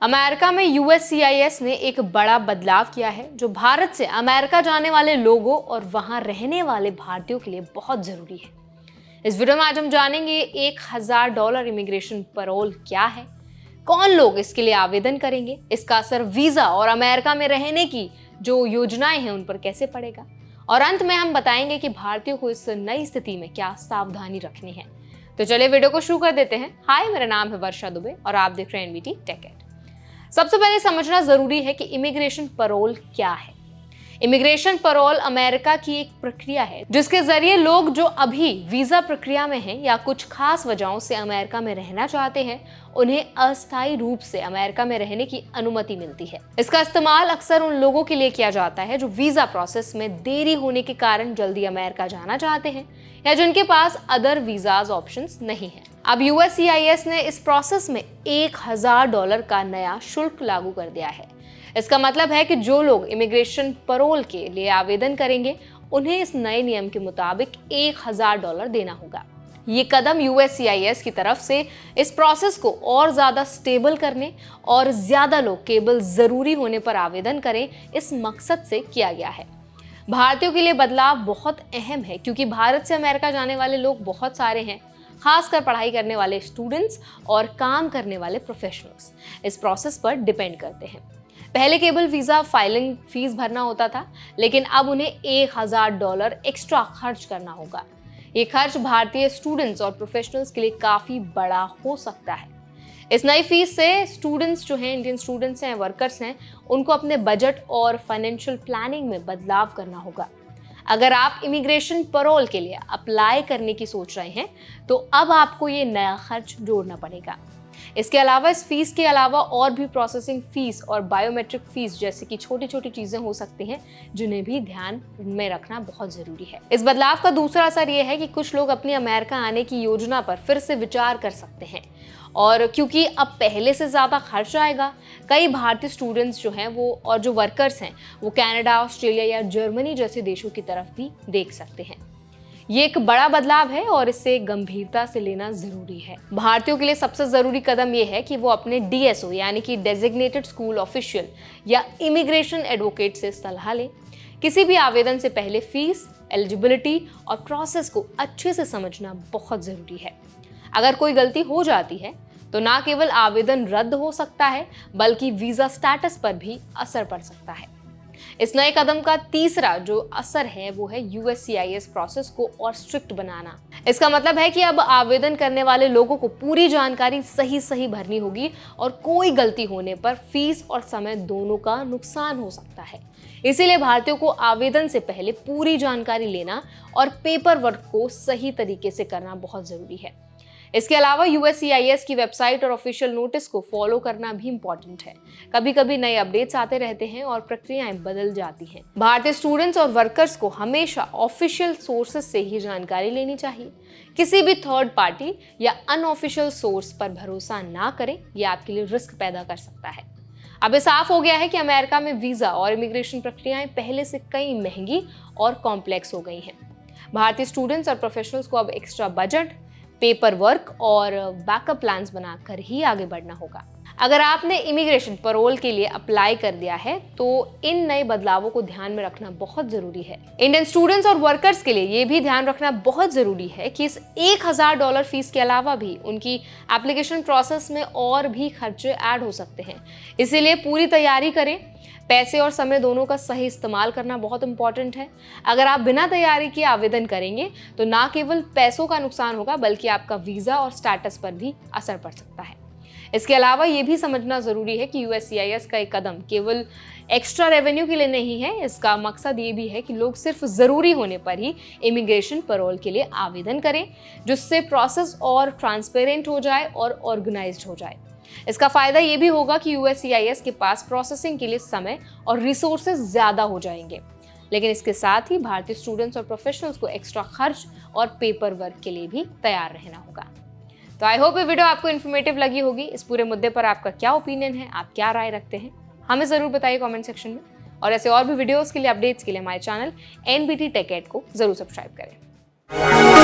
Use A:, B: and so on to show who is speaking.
A: America में USCIS ने एक बड़ा बदलाव किया है जो भारत से अमेरिका जाने वाले लोगों और वहां रहने वाले भारतीयों के लिए बहुत जरूरी है। इस वीडियो में आज हम जानेंगे $1000 इमिग्रेशन पैरोल क्या है, कौन लोग इसके लिए आवेदन करेंगे, इसका असर वीजा और अमेरिका में रहने की जो योजनाएं हैं उन पर कैसे पड़ेगा, और अंत में हम बताएंगे कि भारतीयों को इस नई स्थिति में क्या सावधानी रखनी है। तो चलिए वीडियो को शुरू कर देते हैं। हाय, मेरा नाम है वर्षा दुबे और आप देख रहे हैं एनबीटी टेक एड। सबसे पहले समझना जरूरी है कि इमिग्रेशन पैरोल क्या है। इमिग्रेशन पैरोल अमेरिका की एक प्रक्रिया है जिसके जरिए लोग जो अभी वीजा प्रक्रिया में हैं या कुछ खास वजहों से अमेरिका में रहना चाहते हैं, उन्हें अस्थायी रूप से अमेरिका में रहने की अनुमति मिलती है। इसका इस्तेमाल अक्सर उन लोगों के लिए किया जाता है जो वीजा प्रोसेस में देरी होने के कारण जल्दी अमेरिका जाना चाहते हैं या जिनके पास अदर वीजाज ऑप्शंस नहीं है। अब यूएससीआईएस ने इस प्रोसेस में $1000 का नया शुल्क लागू कर दिया है। इसका मतलब है कि जो लोग इमिग्रेशन पैरोल के लिए आवेदन करेंगे उन्हें इस नए नियम के मुताबिक $1000 देना होगा। ये कदम यूएससीआईएस की तरफ से इस प्रोसेस को और ज्यादा स्टेबल करने और ज्यादा लोग केवल जरूरी होने पर आवेदन करें, इस मकसद से किया गया है। भारतीयों के लिए बदलाव बहुत अहम है क्योंकि भारत से अमेरिका जाने वाले लोग बहुत सारे हैं, खासकर पढ़ाई करने वाले स्टूडेंट्स और काम करने वाले प्रोफेशनल्स इस प्रोसेस पर डिपेंड करते हैं। पहले केवल वीजा फाइलिंग फीस भरना होता था, लेकिन अब उन्हें $1000 एक्स्ट्रा खर्च करना होगा। ये खर्च भारतीय स्टूडेंट्स और प्रोफेशनल्स के लिए काफी बड़ा हो सकता है। इस नई फीस से स्टूडेंट्स जो हैं, इंडियन स्टूडेंट्स हैं, वर्कर्स हैं, उनको अपने बजट और फाइनेंशियल प्लानिंग में बदलाव करना होगा। अगर आप इमिग्रेशन पैरोल के लिए अप्लाई करने की सोच रहे हैं तो अब आपको ये नया खर्च जोड़ना पड़ेगा। इसके अलावा इस फीस के अलावा और भी प्रोसेसिंग फीस और बायोमेट्रिक फीस जैसे कि छोटी छोटी चीजें हो सकती हैं जिन्हें भी ध्यान में रखना बहुत जरूरी है। इस बदलाव का दूसरा असर यह है कि कुछ लोग अपनी अमेरिका आने की योजना पर फिर से विचार कर सकते हैं, और क्योंकि अब पहले से ज्यादा खर्च आएगा, कई भारतीय स्टूडेंट्स जो हैं वो और जो वर्कर्स हैं वो कनाडा, ऑस्ट्रेलिया या जर्मनी जैसे देशों की तरफ भी देख सकते हैं। ये एक बड़ा बदलाव है और इसे गंभीरता से लेना जरूरी है। भारतीयों के लिए सबसे जरूरी कदम यह है कि वो अपने डीएसओ यानी कि डेजिग्नेटेड स्कूल ऑफिशियल या इमिग्रेशन एडवोकेट से सलाह लें। किसी भी आवेदन से पहले फीस, एलिजिबिलिटी और प्रोसेस को अच्छे से समझना बहुत जरूरी है। अगर कोई गलती हो जाती है तो ना केवल आवेदन रद्द हो सकता है बल्कि वीजा स्टेटस पर भी असर पड़ सकता है। इस नए कदम का तीसरा जो असर है वो है यूएससीआईएस प्रोसेस को और स्ट्रिक्ट बनाना। इसका मतलब है कि अब आवेदन करने वाले लोगों को पूरी जानकारी सही भरनी होगी और कोई गलती होने पर फीस और समय दोनों का नुकसान हो सकता है। इसीलिए भारतीयों को आवेदन से पहले पूरी जानकारी लेना और पेपर वर्क को सही तरीके से करना बहुत जरूरी है। इसके अलावा यूएससीआईएस की वेबसाइट और ऑफिशियल नोटिस को फॉलो करना भी इम्पोर्टेंट है। कभी कभी नए अपडेट्स आते रहते हैं और प्रक्रियाएं बदल जाती हैं। भारतीय स्टूडेंट्स और वर्कर्स को हमेशा ऑफिशियल सोर्सेज से ही जानकारी लेनी चाहिए। किसी भी थर्ड पार्टी या अनऑफिशियल सोर्स पर भरोसा ना करें, यह आपके लिए रिस्क पैदा कर सकता है। अब साफ हो गया है कि अमेरिका में वीजा और इमिग्रेशन प्रक्रियाएं पहले से कई महंगी और कॉम्प्लेक्स हो गई हैं। भारतीय स्टूडेंट्स और प्रोफेशनल्स को अब एक्स्ट्रा बजट, पेपर वर्क और बैकअप प्लान्स बनाकर ही आगे बढ़ना होगा। अगर आपने इमिग्रेशन पैरोल के लिए अप्लाई कर दिया है तो इन नए बदलावों को ध्यान में रखना बहुत जरूरी है। इंडियन स्टूडेंट्स और वर्कर्स के लिए ये भी ध्यान रखना बहुत जरूरी है कि इस $1000 फीस के अलावा भी उनकी एप्लीकेशन प्रोसेस में और भी खर्चे ऐड हो सकते हैं। इसीलिए पूरी तैयारी करें। पैसे और समय दोनों का सही इस्तेमाल करना बहुत इंपॉर्टेंट है। अगर आप बिना तैयारी के आवेदन करेंगे तो ना केवल पैसों का नुकसान होगा बल्कि आपका वीजा और स्टेटस पर भी असर पड़ सकता है। इसके अलावा ये भी समझना जरूरी है कि यूएससीआईएस का एक कदम केवल एक्स्ट्रा रेवेन्यू के लिए नहीं है। इसका मकसद ये भी है कि लोग सिर्फ जरूरी होने पर ही इमिग्रेशन पैरोल के लिए आवेदन करें, जिससे प्रोसेस और ट्रांसपेरेंट हो जाए और ऑर्गेनाइज्ड हो जाए। इसका फायदा ये भी होगा कि यूएससीआईएस के पास प्रोसेसिंग के लिए समय और रिसोर्सेज ज्यादा हो जाएंगे, लेकिन इसके साथ ही भारतीय स्टूडेंट्स और प्रोफेशनल्स को एक्स्ट्रा खर्च और पेपर वर्क के लिए भी तैयार रहना होगा। तो आई होप ये वीडियो आपको इन्फॉर्मेटिव लगी होगी। इस पूरे मुद्दे पर आपका क्या ओपिनियन है, आप क्या राय रखते हैं, हमें जरूर बताइए कमेंट सेक्शन में। और ऐसे और भी वीडियोस के लिए, अपडेट्स के लिए हमारे चैनल एनबीटी टेक एड को जरूर सब्सक्राइब करें।